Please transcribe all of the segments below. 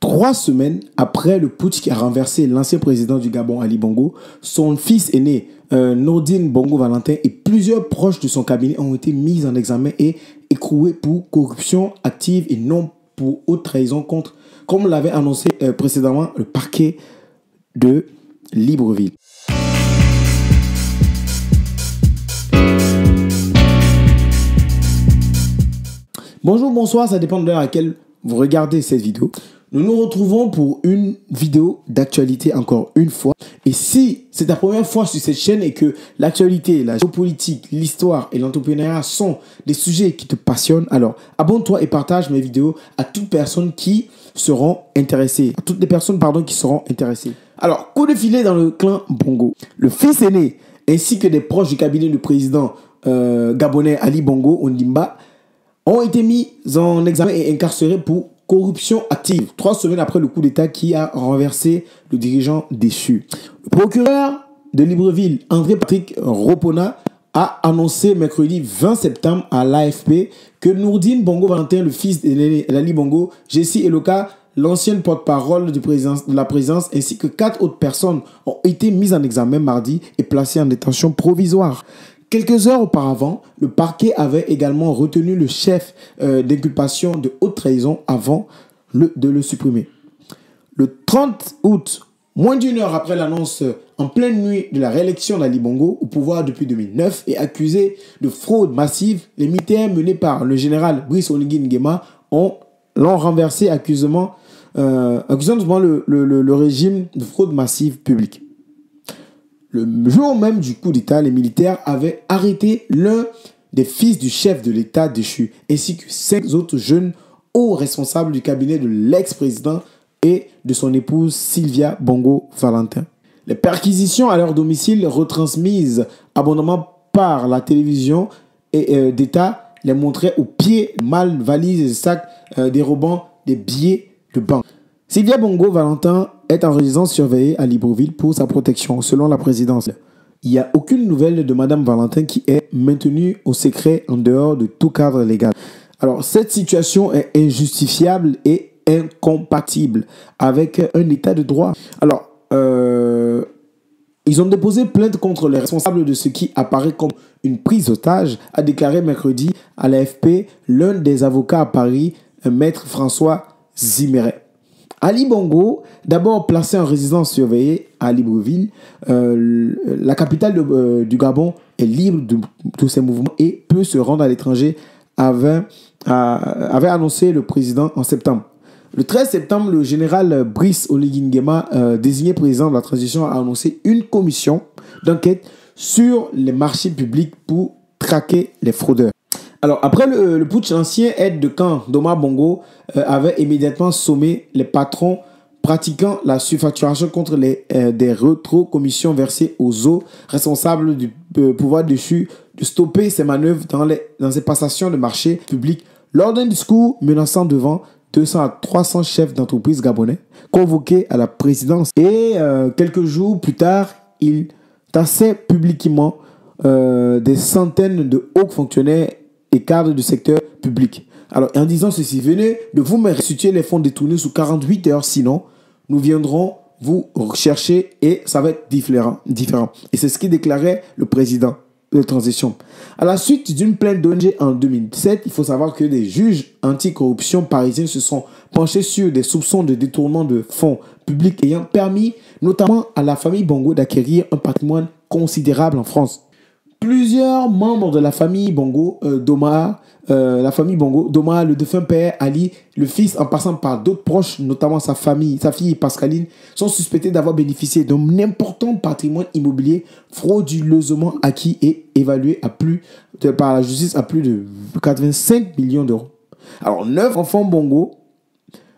3 semaines après le putsch qui a renversé l'ancien président du Gabon, Ali Bongo, son fils aîné, Nordine Bongo Valentin, et plusieurs proches de son cabinet ont été mis en examen et écroués pour corruption active et non pour haute trahison contre, comme l'avait annoncé précédemment, le parquet de Libreville. Bonjour, bonsoir, ça dépend de l'heure à laquelle vous regardez cette vidéo. Nous nous retrouvons pour une vidéo d'actualité encore une fois. Et si c'est ta première fois sur cette chaîne et que l'actualité, la géopolitique, l'histoire et l'entrepreneuriat sont des sujets qui te passionnent, alors abonne-toi et partage mes vidéos à toutes personnes qui seront intéressées. À toutes les personnes, qui seront intéressées. Alors, coup de filet dans le clan Bongo. Le fils aîné ainsi que des proches du cabinet du président gabonais Ali Bongo Ondimba ont été mis en examen et incarcérés pour corruption active, 3 semaines après le coup d'État qui a renversé le dirigeant déchu. Le procureur de Libreville, André-Patrick Ropona, a annoncé mercredi 20 septembre à l'AFP que Nordine Bongo Valentin, le fils d'Ali Bongo, Jessie Eloka, l'ancienne porte-parole de la présidence, ainsi que 4 autres personnes ont été mises en examen mardi et placées en détention provisoire. Quelques heures auparavant, le parquet avait également retenu le chef d'inculpation de haute trahison avant de le supprimer. Le 30 août, moins d'une heure après l'annonce en pleine nuit de la réélection d'Ali Bongo au pouvoir depuis 2009 et accusé de fraude massive, les militaires menés par le général Brice Oligui Nguema l'ont renversé accusant le régime de fraude massive publique. Le jour même du coup d'État, les militaires avaient arrêté l'un des fils du chef de l'État déchu, ainsi que 5 autres jeunes hauts responsables du cabinet de l'ex-président et de son épouse Sylvia Bongo Valentin. Les perquisitions à leur domicile retransmises abondamment par la télévision d'État les montraient aux pieds malles, valises et sacs dérobant des billets de banque. Sylvia Bongo Valentin est en résidence surveillée à Libreville pour sa protection, selon la présidence. Il n'y a aucune nouvelle de Madame Valentin qui est maintenue au secret en dehors de tout cadre légal. Alors, cette situation est injustifiable et incompatible avec un état de droit. Alors, ils ont déposé plainte contre les responsables de ce qui apparaît comme une prise d'otage, a déclaré mercredi à l'AFP l'un des avocats à Paris, maître François Zimeret. Ali Bongo, d'abord placé en résidence surveillée à Libreville, la capitale du Gabon est libre de tous ses mouvements et peut se rendre à l'étranger, avait annoncé le président en septembre. Le 13 septembre, le général Brice Oligui Nguema, désigné président de la transition, a annoncé une commission d'enquête sur les marchés publics pour traquer les fraudeurs. Alors, après le putsch, l'ancien aide de camp d'Omar Bongo avait immédiatement sommé les patrons pratiquant la surfacturation contre des rétro-commissions versées aux hauts responsables du pouvoir déchu de stopper ces manœuvres dans ces passations de marchés publics lors d'un discours menaçant devant 200 à 300 chefs d'entreprise gabonais convoqués à la présidence. Et quelques jours plus tard, il tassait publiquement des centaines de hauts fonctionnaires et cadres du secteur public. Alors, en disant ceci, venez de vous me restituer les fonds détournés sous 48 heures, sinon nous viendrons vous rechercher et ça va être différent. Et c'est ce qui déclarait le président de transition. À la suite d'une plainte d'ONG en 2017, il faut savoir que des juges anticorruption parisiens se sont penchés sur des soupçons de détournement de fonds publics ayant permis notamment à la famille Bongo d'acquérir un patrimoine considérable en France. Plusieurs membres de la famille Bongo d'Omar, le défunt père Ali, le fils en passant par d'autres proches, notamment sa fille Pascaline, sont suspectés d'avoir bénéficié d'un important patrimoine immobilier frauduleusement acquis et évalué par la justice à plus de 85 millions d'euros. Alors, 9 enfants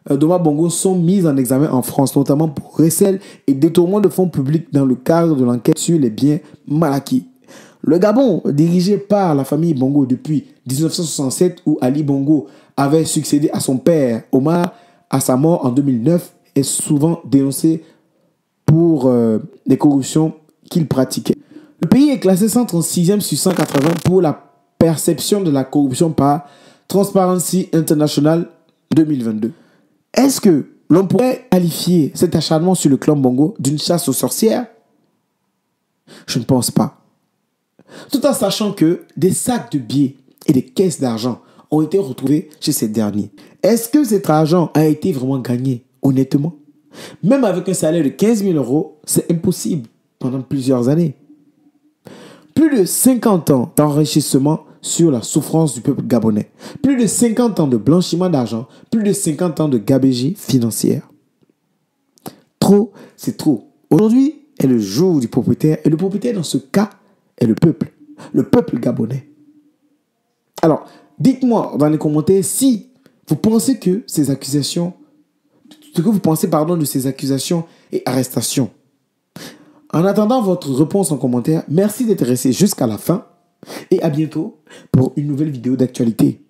d'Omar Bongo sont mis en examen en France, notamment pour recel et détournement de fonds publics dans le cadre de l'enquête sur les biens mal acquis. Le Gabon, dirigé par la famille Bongo depuis 1967, où Ali Bongo avait succédé à son père Omar à sa mort en 2009, est souvent dénoncé pour les corruptions qu'il pratiquait. Le pays est classé 136e sur 180 pour la perception de la corruption par Transparency International 2022. Est-ce que L'on pourrait qualifier cet acharnement sur le clan Bongo d'une chasse aux sorcières? Je ne pense pas. Tout en sachant que des sacs de billets et des caisses d'argent ont été retrouvés chez ces derniers. Est-ce que cet argent a été vraiment gagné, honnêtement? Même avec un salaire de 15 000 euros, c'est impossible pendant plusieurs années. Plus de 50 ans d'enrichissement sur la souffrance du peuple gabonais. Plus de 50 ans de blanchiment d'argent. Plus de 50 ans de gabegie financière. Trop, c'est trop. Aujourd'hui est le jour du propriétaire. Et le propriétaire, dans ce cas, est le peuple. Le peuple gabonais. Alors, dites-moi dans les commentaires si vous pensez que ces accusations, ce que vous pensez, de ces accusations et arrestations. En attendant votre réponse en commentaire, merci d'être resté jusqu'à la fin et à bientôt pour une nouvelle vidéo d'actualité.